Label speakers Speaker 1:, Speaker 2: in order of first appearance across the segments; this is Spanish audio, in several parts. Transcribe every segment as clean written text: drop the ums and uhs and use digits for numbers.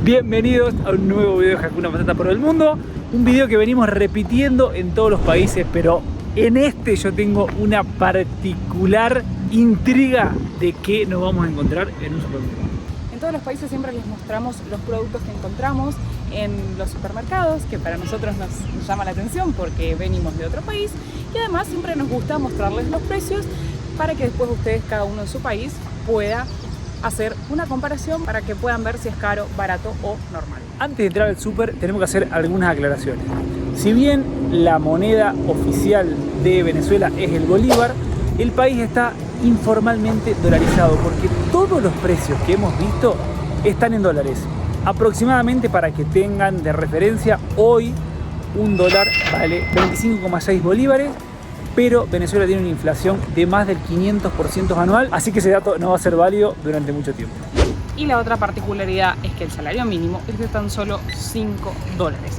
Speaker 1: Bienvenidos a un nuevo video de Hakuna Matata por el mundo. Un video que venimos repitiendo en todos los países, pero en este yo tengo una particular intriga de qué nos vamos a encontrar en un supermercado.
Speaker 2: En todos los países siempre les mostramos los productos que encontramos en los supermercados, que para nosotros nos llama la atención porque venimos de otro país, y además siempre nos gusta mostrarles los precios para que después ustedes, cada uno en su país, pueda hacer una comparación para que puedan ver si es caro, barato o normal.
Speaker 1: Antes de entrar al súper tenemos que hacer algunas aclaraciones. Si bien la moneda oficial de Venezuela es el bolívar, el país está informalmente dolarizado porque todos los precios que hemos visto están en dólares. Aproximadamente, para que tengan de referencia, hoy un dólar vale 25,6 bolívares, pero Venezuela tiene una inflación de más del 500% anual, así que ese dato no va a ser válido durante mucho tiempo.
Speaker 2: Y la otra particularidad es que el salario mínimo es de tan solo $5.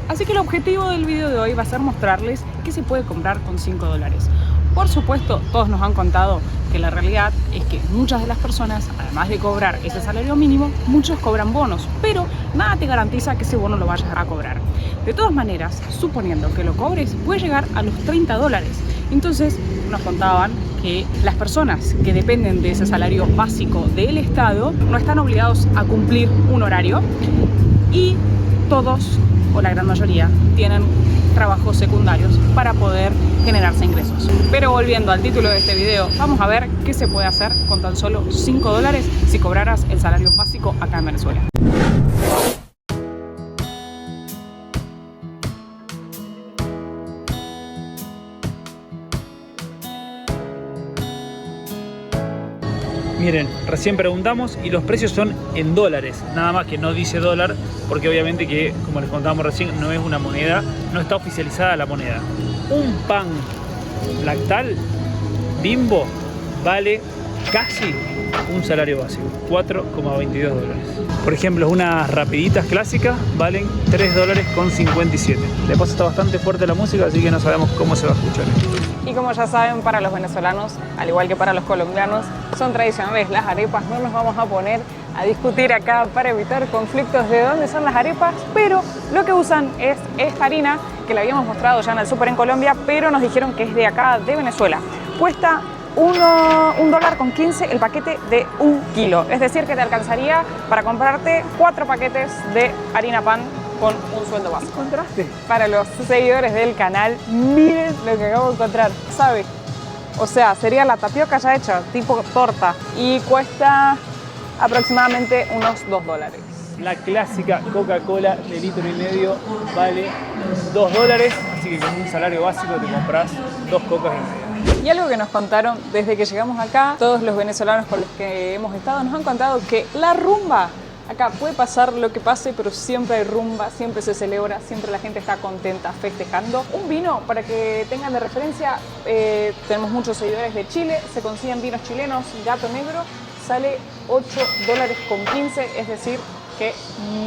Speaker 2: Así que el objetivo del video de hoy va a ser mostrarles qué se puede comprar con $5. Por supuesto, todos nos han contado que la realidad es que muchas de las personas, además de cobrar ese salario mínimo, muchos cobran bonos, pero nada te garantiza que ese bono lo vayas a cobrar. De todas maneras, suponiendo que lo cobres, puede llegar a los $30. Entonces, nos contaban que las personas que dependen de ese salario básico del Estado no están obligados a cumplir un horario y todos, o la gran mayoría, tienen trabajos secundarios para poder generarse ingresos. Pero volviendo al título de este video, vamos a ver qué se puede hacer con tan solo $5 si cobraras el salario básico acá en Venezuela.
Speaker 1: Miren, recién preguntamos y los precios son en dólares, nada más que no dice dólar, porque obviamente que, como les contábamos recién, no es una moneda, no está oficializada la moneda. Un pan lactal Bimbo vale casi un salario básico, $4,22. Por ejemplo, unas rapiditas clásicas valen $3,57. De paso está bastante fuerte la música, así que no sabemos cómo se va a escuchar.
Speaker 2: Y como ya saben, para los venezolanos, al igual que para los colombianos, son tradicionales las arepas. No nos vamos a poner a discutir acá para evitar conflictos de dónde son las arepas, pero lo que usan es esta harina que la habíamos mostrado ya en el súper en Colombia, pero nos dijeron que es de acá, de Venezuela. Cuesta $1.15 el paquete de 1 kilo, es decir que te alcanzaría para comprarte 4 paquetes de harina pan con un sueldo básico.
Speaker 1: ¿Encontraste?
Speaker 2: Para los seguidores del canal, miren lo que acabo de encontrar, ¿sabe? O sea, sería la tapioca ya hecha, tipo torta, y cuesta aproximadamente unos $2.
Speaker 1: La clásica Coca-Cola de 1,5 litros vale $2, así que con un salario básico te compras 2 cocas y media.
Speaker 2: Y algo que nos contaron desde que llegamos acá, todos los venezolanos con los que hemos estado nos han contado que la rumba, acá puede pasar lo que pase, pero siempre hay rumba, siempre se celebra, siempre la gente está contenta, festejando. Un vino, para que tengan de referencia, tenemos muchos seguidores de Chile, se consiguen vinos chilenos, Gato Negro, sale $8,15, es decir, que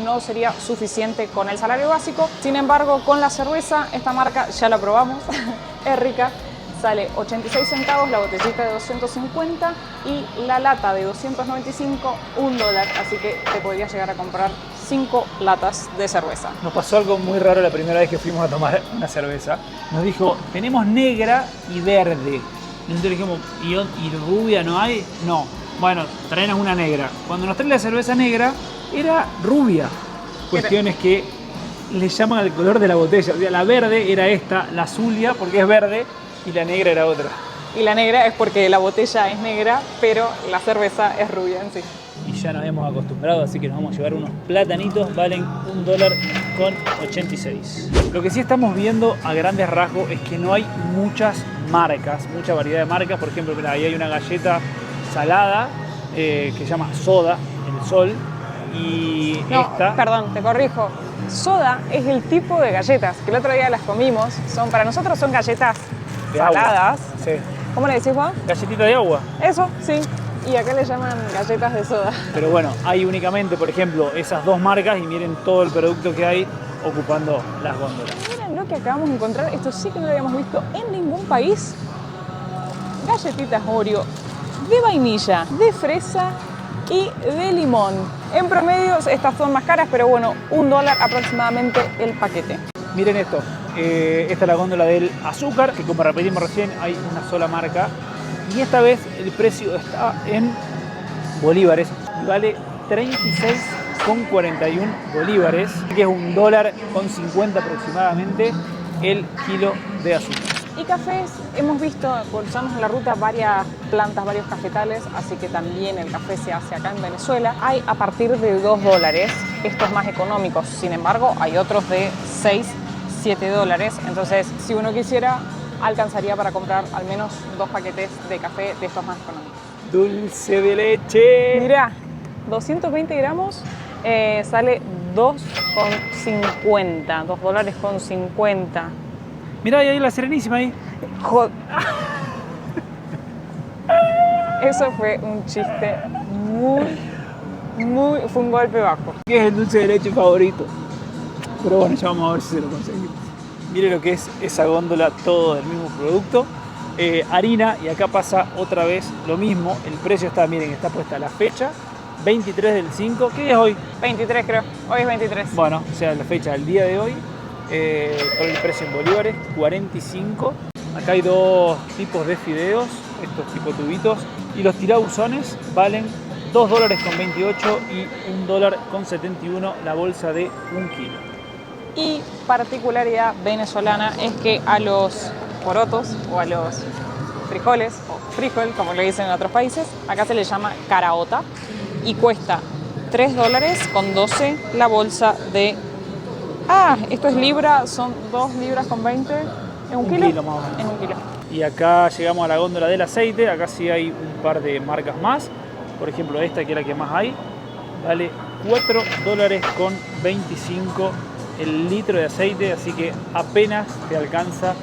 Speaker 2: no sería suficiente con el salario básico. Sin embargo, con la cerveza, esta marca ya la probamos, es rica. Sale 86 centavos la botellita de 250 y la lata de 295, $1. Así que te podrías llegar a comprar 5 latas de cerveza.
Speaker 1: Nos pasó algo muy raro la primera vez que fuimos a tomar una cerveza. Nos dijo, tenemos negra y verde. Y nosotros dijimos, ¿y rubia no hay? No. Bueno, traenos una negra. Cuando nos trae la cerveza negra, era rubia. Cuestión es que le llaman al color de la botella. O sea, la verde era esta, la azulia, porque es verde, y la negra era otra.
Speaker 2: Y la negra es porque la botella es negra, pero la cerveza es rubia en sí.
Speaker 1: Y ya nos hemos acostumbrado, así que nos vamos a llevar unos platanitos, valen $1,86. Lo que sí estamos viendo a grandes rasgos es que no hay muchas marcas, mucha variedad de marcas. Por ejemplo, mira, ahí hay una galleta salada que se llama Soda, el Sol. Y
Speaker 2: no,
Speaker 1: esta...
Speaker 2: Perdón, te corrijo. Soda es el tipo de galletas, que el otro día las comimos. Para nosotros son galletas
Speaker 1: de
Speaker 2: saladas.
Speaker 1: Agua. Sí.
Speaker 2: ¿Cómo le decís, Juan?
Speaker 1: Galletita de agua.
Speaker 2: Eso, sí. Y acá le llaman galletas de soda.
Speaker 1: Pero bueno, hay únicamente, por ejemplo, esas dos marcas y miren todo el producto que hay ocupando las góndolas.
Speaker 2: Miren lo que acabamos de encontrar. Esto sí que no lo habíamos visto en ningún país. Galletitas Oreo de vainilla, de fresa y de limón. En promedio estas son más caras, pero bueno, $1 aproximadamente el paquete.
Speaker 1: Miren esto, esta es la góndola del azúcar, que como repetimos recién, hay una sola marca. Y esta vez el precio está en bolívares y vale 36,41 bolívares, que es $1,50 aproximadamente el kilo de azúcar.
Speaker 2: Y cafés, hemos visto, cruzamos en la ruta varias plantas, varios cafetales, así que también el café se hace acá en Venezuela. Hay a partir de $2, estos más económicos, sin embargo hay otros de $6, $7, entonces si uno quisiera alcanzaría para comprar al menos 2 paquetes de café de estos más económicos.
Speaker 1: Dulce de leche.
Speaker 2: Mirá, 220 gramos sale $2,50, $2,50.
Speaker 1: Mirá, ahí la Serenísima ahí.
Speaker 2: Eso fue un chiste fue un golpe bajo.
Speaker 1: Que es el dulce de leche favorito. Pero bueno, ya vamos a ver si se lo conseguimos. Mire lo que es esa góndola, todo del mismo producto. Harina, y acá pasa otra vez lo mismo. El precio está, miren, está puesta la fecha. 23 del 5. ¿Qué es hoy?
Speaker 2: 23 creo. Hoy es 23.
Speaker 1: Bueno, o sea, la fecha del día de hoy. Con el precio en bolívares, 45. Acá hay dos tipos de fideos, estos tipo tubitos. Y los tirabuzones valen $2,28 y $1,71 la bolsa de 1 kilo.
Speaker 2: Y particularidad venezolana es que a los porotos o a los frijoles, o frijol como le dicen en otros países, acá se le llama caraota y cuesta $3,12 la bolsa de... esto es libra, son 2 libras con 20. ¿Es un kilo?
Speaker 1: Kilo más o menos.
Speaker 2: Es 1 kilo.
Speaker 1: Y acá llegamos a la góndola del aceite. Acá sí hay un par de marcas más. Por ejemplo, esta que es la que más hay. Vale $4,25 el litro de aceite. Así que apenas te alcanza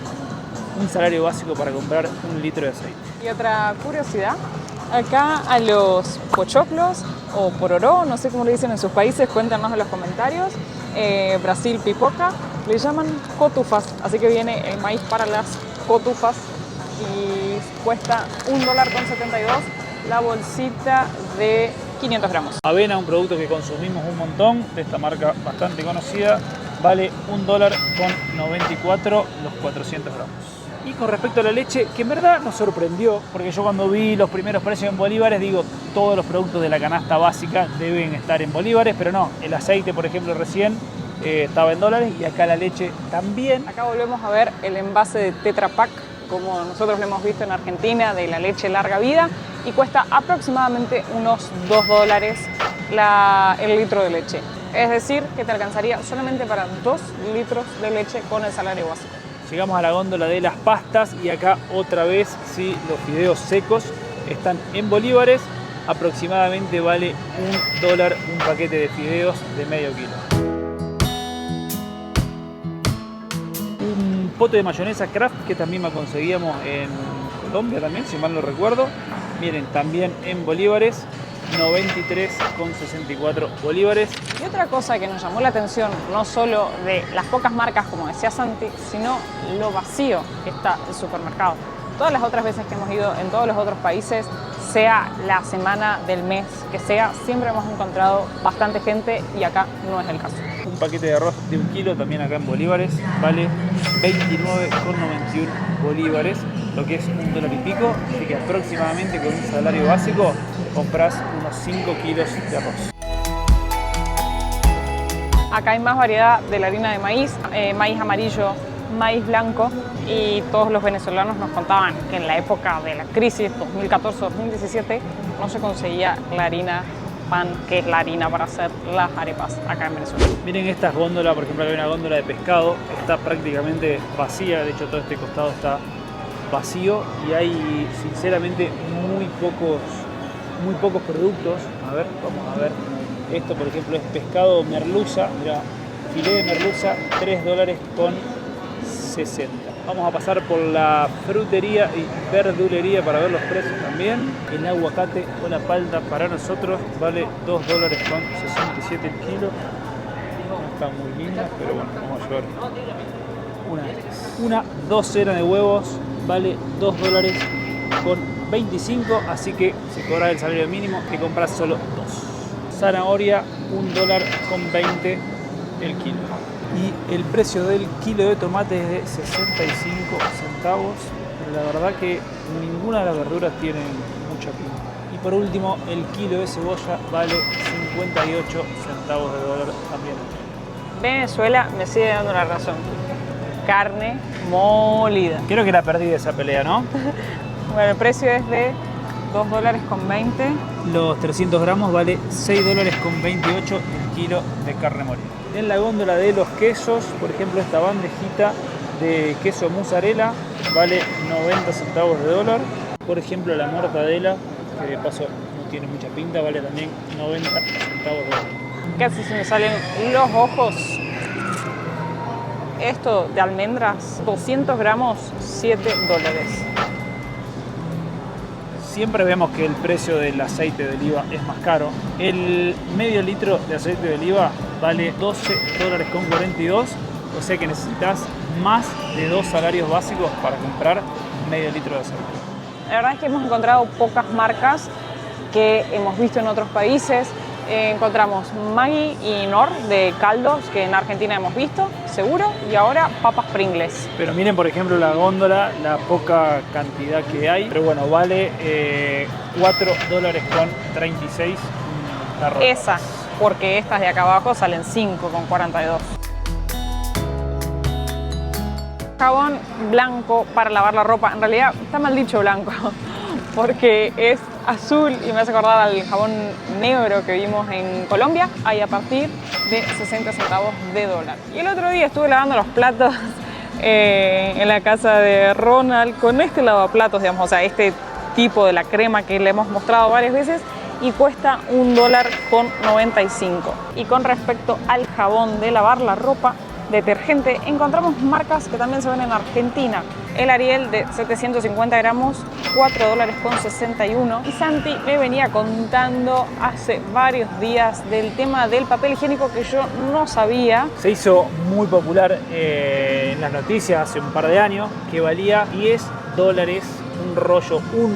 Speaker 1: un salario básico para comprar 1 litro de aceite.
Speaker 2: Y otra curiosidad. Acá a los pochoclos o pororó, no sé cómo le dicen en sus países, cuéntanos en los comentarios. Brasil pipoca, le llaman cotufas, así que viene el maíz para las cotufas y cuesta $1,72 la bolsita de 500 gramos.
Speaker 1: Avena, un producto que consumimos un montón, de esta marca bastante conocida, vale $1,94 los 400 gramos. Y con respecto a la leche, que en verdad nos sorprendió, porque yo cuando vi los primeros precios en bolívares, digo, todos los productos de la canasta básica deben estar en bolívares, pero no, el aceite, por ejemplo, recién estaba en dólares y acá la leche también.
Speaker 2: Acá volvemos a ver el envase de Tetra Pak, como nosotros lo hemos visto en Argentina, de la leche larga vida, y cuesta aproximadamente unos $2 el litro de leche. Es decir, que te alcanzaría solamente para 2 litros de leche con el salario básico.
Speaker 1: Llegamos a la góndola de las pastas y acá otra vez sí, los fideos secos están en bolívares. Aproximadamente vale $1 un paquete de fideos de medio kilo. Un pote de mayonesa Kraft que también la conseguíamos en Colombia también, si mal no recuerdo. Miren, también en bolívares. 93,64 bolívares.
Speaker 2: Y otra cosa que nos llamó la atención, no solo de las pocas marcas, como decía Santi, sino lo vacío que está el supermercado. Todas las otras veces que hemos ido en todos los otros países, sea la semana del mes que sea, siempre hemos encontrado bastante gente y acá no es el caso.
Speaker 1: Un paquete de arroz de 1 kilo también acá en bolívares vale 29,91 bolívares, lo que es $1 y pico, así que aproximadamente con un salario básico compras unos 5 kilos de arroz.
Speaker 2: Acá hay más variedad de la harina de maíz, maíz amarillo, maíz blanco, y todos los venezolanos nos contaban que en la época de la crisis 2014-2017 no se conseguía la harina pan, que es la harina para hacer las arepas acá en Venezuela.
Speaker 1: Miren estas góndolas, por ejemplo, hay una góndola de pescado, está prácticamente vacía, de hecho todo este costado está vacío y hay sinceramente muy pocos productos. A ver, vamos a ver. Esto, por ejemplo, es pescado merluza. Mira, filé de merluza, $3,60. Vamos a pasar por la frutería y verdulería para ver los precios también. El aguacate o la palta para nosotros vale $2,67 el kilo. No está muy linda, pero bueno, vamos a llevar una de estas. Una docena de huevos vale $2,25, así que si cobras el salario mínimo, que compras solo 2. zanahoria $1.20 el kilo. Y el precio del kilo de tomate es de 65 centavos. Pero la verdad que ninguna de las verduras tiene mucha pinta. Y por último, el kilo de cebolla vale 58 centavos de dólar también.
Speaker 2: Venezuela me sigue dando la razón. Carne molida.
Speaker 1: Creo que la perdí de esa pelea, ¿no?
Speaker 2: Bueno, el precio es de $2.20.
Speaker 1: Los 300 gramos vale $6.28 el kilo de carne molida. En la góndola de los quesos, por ejemplo, esta bandejita de queso mozzarella vale 90 centavos de dólar. Por ejemplo, la mortadela, que de paso no tiene mucha pinta, vale también 90 centavos de dólar.
Speaker 2: Casi se me salen los ojos. Esto de almendras, 200 gramos, $7.
Speaker 1: Siempre vemos que el precio del aceite de oliva es más caro. El medio litro de aceite de oliva vale $12.42, o sea que necesitas más de 2 salarios básicos para comprar medio litro de aceite.
Speaker 2: La verdad es que hemos encontrado pocas marcas que hemos visto en otros países. Encontramos Maggi y Knorr de caldos, que en Argentina hemos visto, seguro, y ahora papas Pringles.
Speaker 1: Pero miren, por ejemplo, la góndola, la poca cantidad que hay, pero bueno, vale $4.36 la ropa.
Speaker 2: Esa, porque estas de acá abajo salen $5.42. Jabón blanco para lavar la ropa. En realidad está mal dicho blanco, porque es azul y me hace acordar al jabón negro que vimos en Colombia. Hay a partir de 60 centavos de dólar. Y el otro día estuve lavando los platos en la casa de Ronald con este lavaplatos, digamos, o sea, este tipo de la crema que le hemos mostrado varias veces, y cuesta $1.95. Y con respecto al jabón de lavar la ropa, detergente, encontramos marcas que también se ven en Argentina. El Ariel de 750 gramos, $4.61. Y Santi me venía contando hace varios días del tema del papel higiénico que yo no sabía.
Speaker 1: Se hizo muy popular en las noticias hace un par de años, que valía $10 un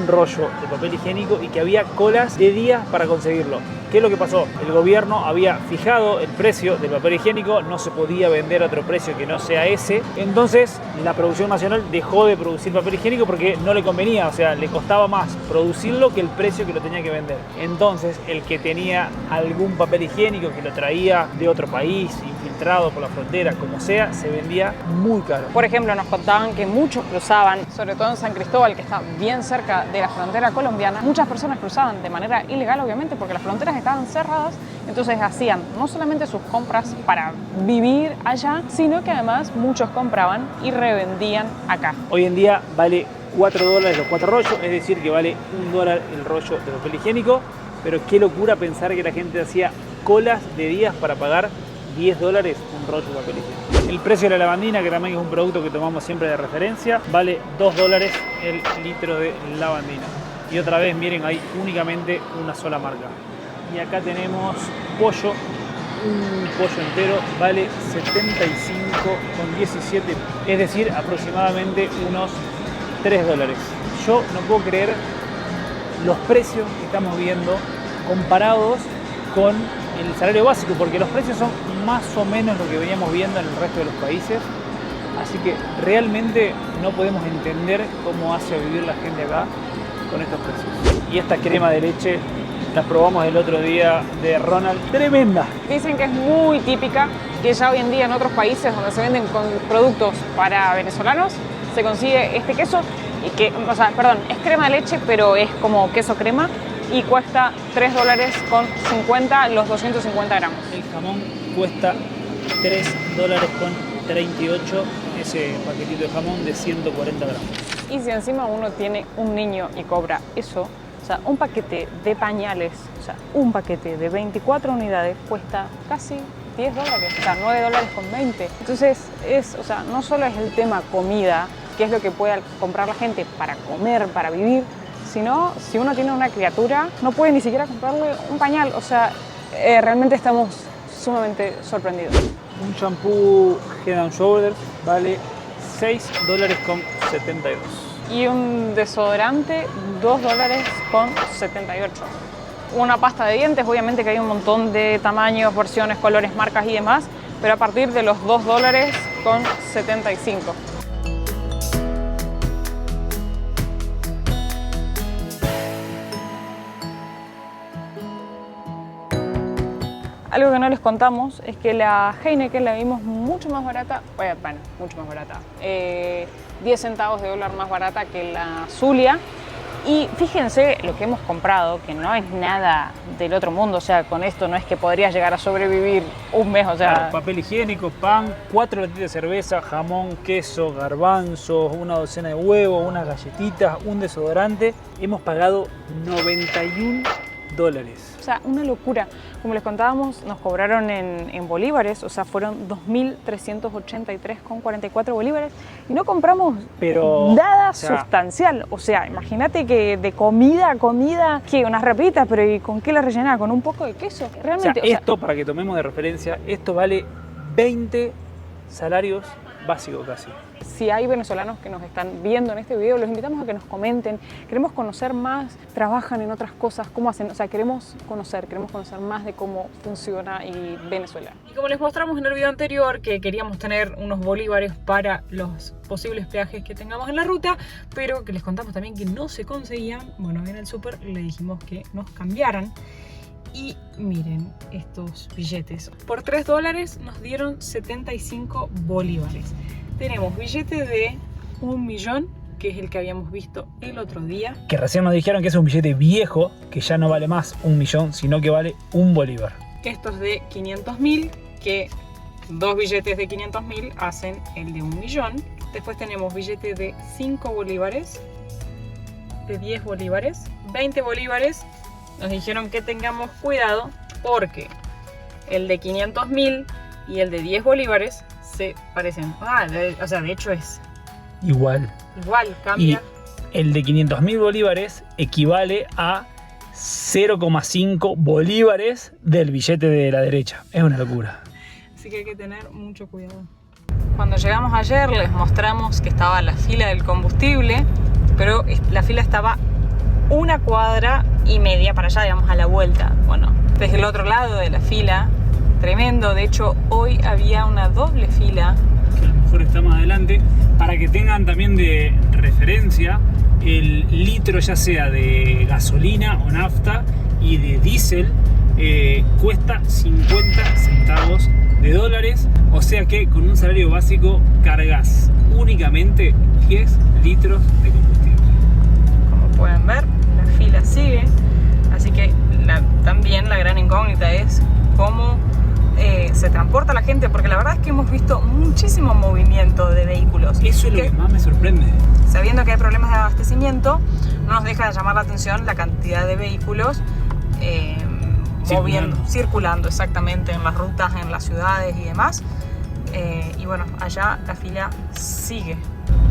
Speaker 1: rollo de papel higiénico, y que había colas de días para conseguirlo. ¿Qué es lo que pasó? El gobierno había fijado el precio del papel higiénico, no se podía vender a otro precio que no sea ese. Entonces la producción nacional dejó de producir papel higiénico porque no le convenía, o sea, le costaba más producirlo que el precio que lo tenía que vender. Entonces el que tenía algún papel higiénico que lo traía de otro país, infiltrado por la frontera, como sea, se vendía muy caro.
Speaker 2: Por ejemplo, nos contaban que muchos cruzaban, sobre todo en San Cristóbal, que está bien cerca de la frontera colombiana, muchas personas cruzaban de manera ilegal, obviamente, porque las fronteras estaban cerradas. Entonces hacían no solamente sus compras para vivir allá, sino que además muchos compraban y revendían acá.
Speaker 1: Hoy en día vale $4 los 4 rollos, es decir, que vale $1 el rollo de papel higiénico. Pero qué locura pensar que la gente hacía colas de días para pagar $10 un rollo de papel higiénico. El precio de la lavandina, que también es un producto que tomamos siempre de referencia, vale $2 el litro de lavandina. Y otra vez, miren, hay únicamente una sola marca. Y acá tenemos pollo, un pollo entero vale $75,17, es decir, aproximadamente unos $3. Yo no puedo creer los precios que estamos viendo comparados con el salario básico, porque los precios son más o menos lo que veníamos viendo en el resto de los países. Así que realmente no podemos entender cómo hace vivir la gente acá con estos precios. Y esta crema de leche la probamos el otro día de Ronald, tremenda.
Speaker 2: Dicen que es muy típica, que ya hoy en día en otros países donde se venden con productos para venezolanos se consigue este queso, y que, o sea, perdón, es crema de leche, pero es como queso crema, y cuesta $3.50 los 250 gramos.
Speaker 1: El jamón cuesta $3.38, ese paquetito de jamón de 140 gramos.
Speaker 2: Y si encima uno tiene un niño y cobra eso, o sea, un paquete de pañales, o sea, un paquete de 24 unidades cuesta casi $10, o sea, $9.20. Entonces, o sea, no solo es el tema comida, que es lo que puede comprar la gente para comer, para vivir, sino si uno tiene una criatura, no puede ni siquiera comprarle un pañal. O sea, realmente estamos sumamente sorprendidos.
Speaker 1: Un shampoo Head and Shoulders vale $6.72.
Speaker 2: Y un desodorante, $2.78. una pasta de dientes. Obviamente que hay un montón de tamaños, versiones, colores, marcas y demás, pero a partir de los $2.75. Algo que no les contamos es que la Heineken la vimos mucho más barata, bueno, mucho más barata, 10 centavos de dólar más barata que la Zulia. Y fíjense lo que hemos comprado, que no es nada del otro mundo, o sea, con esto no es que podrías llegar a sobrevivir un mes, o sea...
Speaker 1: Claro, papel higiénico, pan, 4 latitas de cerveza, jamón, queso, garbanzos, una docena de huevos, unas galletitas, un desodorante. Hemos pagado $91.
Speaker 2: O sea, una locura. Como les contábamos, nos cobraron en bolívares, o sea, fueron 2.383,44 bolívares y no compramos nada sustancial. O sea, imagínate que de comida, ¿qué? Unas rapitas, pero ¿y con qué la rellenaba? ¿Con un poco de queso? Realmente,
Speaker 1: esto, para que tomemos de referencia, esto vale 20 salarios básicos casi.
Speaker 2: Si hay venezolanos que nos están viendo en este video, los invitamos a que nos comenten. Queremos conocer más, trabajan en otras cosas, cómo hacen, o sea, queremos conocer más de cómo funciona y Venezuela. Y como les mostramos en el video anterior, que queríamos tener unos bolívares para los posibles peajes que tengamos en la ruta, pero que les contamos también que no se conseguían. Bueno, en el súper le dijimos que nos cambiaran. Y miren estos billetes. Por $3 nos dieron 75 bolívares. Tenemos billete de 1.000.000, que es el que habíamos visto el otro día.
Speaker 1: Que recién nos dijeron que es un billete viejo, que ya no vale más 1.000.000, sino que vale un bolívar.
Speaker 2: Estos de 500.000, que 2 billetes de 500.000 hacen el de 1.000.000. Después tenemos billete de 5 bolívares, de 10 bolívares, 20 bolívares. Nos dijeron que tengamos cuidado porque el de 500.000 y el de 10 bolívares se parecen. O sea, de hecho es
Speaker 1: igual,
Speaker 2: cambia.
Speaker 1: Y el de 500.000 bolívares equivale a 0,5 bolívares del billete de la derecha. Es una locura.
Speaker 2: Así que hay que tener mucho cuidado. Cuando llegamos ayer les mostramos que estaba la fila del combustible, pero la fila estaba 1,5 cuadras para allá, digamos, a la vuelta. Bueno, desde el otro lado de la fila, tremendo. De hecho, hoy había una doble fila.
Speaker 1: Que a lo mejor está más adelante. Para que tengan también de referencia, el litro ya sea de gasolina o nafta y de diésel cuesta 50 centavos de dólares. O sea que con un salario básico cargas únicamente 10 litros de combustible.
Speaker 2: Como pueden ver, la fila sigue, así que también la gran incógnita es cómo se transporta la gente, porque la verdad es que hemos visto muchísimo movimiento de vehículos.
Speaker 1: Eso es lo que más me sorprende.
Speaker 2: Sabiendo que hay problemas de abastecimiento, no nos deja de llamar la atención la cantidad de vehículos circulando exactamente en las rutas, en las ciudades y demás. Y bueno, allá la fila sigue.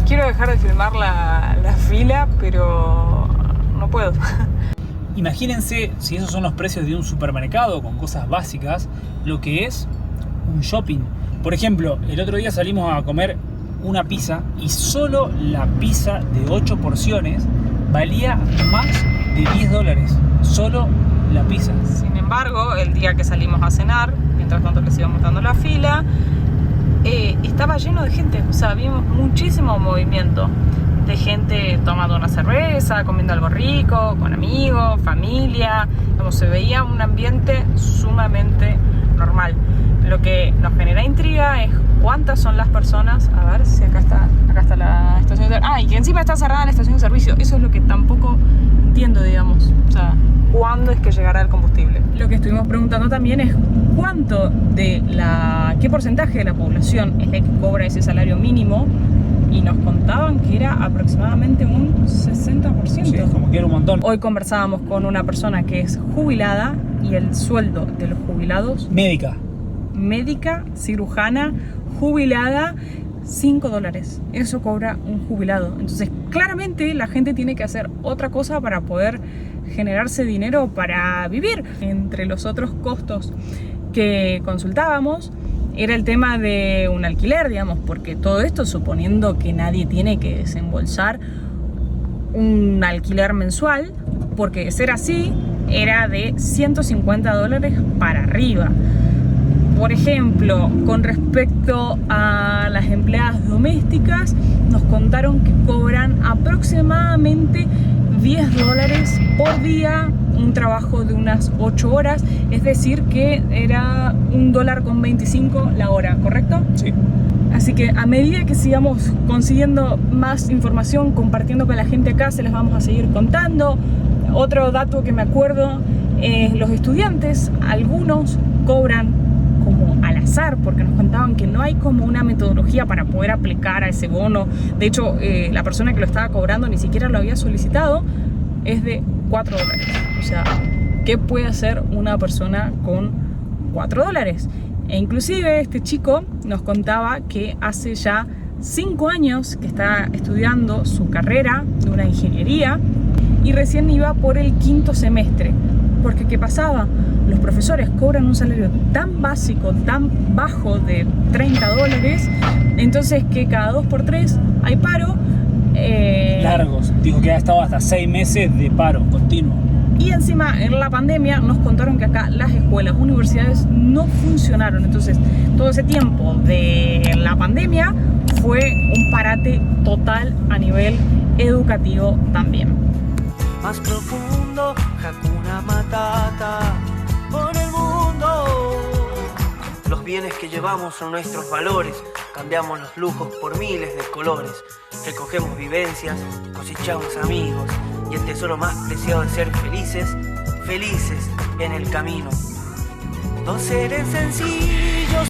Speaker 2: Quiero dejar de filmar la fila, pero no puedo.
Speaker 1: Imagínense si esos son los precios de un supermercado con cosas básicas, lo que es un shopping. Por ejemplo, el otro día salimos a comer una pizza y solo la pizza de 8 porciones valía más de $10. Solo la pizza.
Speaker 2: Sin embargo, el día que salimos a cenar, mientras tanto les iba mostrando la fila, estaba lleno de gente. O sea, vimos muchísimo movimiento de gente tomando una cerveza, comiendo algo rico, con amigos, familia. Como se veía un ambiente sumamente normal. Lo que nos genera intriga es cuántas son las personas. A ver si acá está la estación de servicio. Y que encima está cerrada la estación de servicio. Eso es lo que tampoco entiendo, digamos. O sea, ¿cuándo es que llegará el combustible? Lo que estuvimos preguntando también es qué porcentaje de la población es la que cobra ese salario mínimo, y nos contaban que era aproximadamente un 60%.
Speaker 1: Sí, como que era un montón.
Speaker 2: Hoy conversábamos con una persona que es jubilada y el sueldo de los jubilados... Médica, cirujana, jubilada, $5. Eso cobra un jubilado. Entonces, claramente la gente tiene que hacer otra cosa para poder generarse dinero para vivir. Entre los otros costos que consultábamos era el tema de un alquiler, digamos, porque todo esto suponiendo que nadie tiene que desembolsar un alquiler mensual, porque de ser así, era de $150 para arriba. Por ejemplo, con respecto a las empleadas domésticas, nos contaron que cobran aproximadamente $10 por día, un trabajo de unas 8 horas, es decir que era $1.25 la hora, ¿correcto?
Speaker 1: Sí.
Speaker 2: Así que a medida que sigamos consiguiendo más información, compartiendo con la gente acá, se las vamos a seguir contando. Otro dato que me acuerdo, los estudiantes, algunos cobran como al azar, porque nos contaban que no hay como una metodología para poder aplicar a ese bono. De hecho, la persona que lo estaba cobrando ni siquiera lo había solicitado. Es de $4. O sea, ¿qué puede hacer una persona con $4? E inclusive este chico nos contaba que hace ya 5 años que está estudiando su carrera de una ingeniería y recién iba por el 5º semestre. Porque ¿qué pasaba? Los profesores cobran un salario tan básico, tan bajo de $30, entonces que cada 2 por 3 hay paro.
Speaker 1: Largos, dijo que ha estado hasta 6 meses de paro continuo.
Speaker 2: Y encima en la pandemia nos contaron que acá las escuelas, universidades no funcionaron. Entonces todo ese tiempo de la pandemia fue un parate total a nivel educativo también.
Speaker 3: Más profundo, Hakuna Matata, por el mundo. Los bienes que llevamos son nuestros valores, cambiamos los lujos por miles de colores. Recogemos vivencias, cosechamos amigos, y el tesoro más preciado es ser felices, felices en el camino. Dos seres sencillos.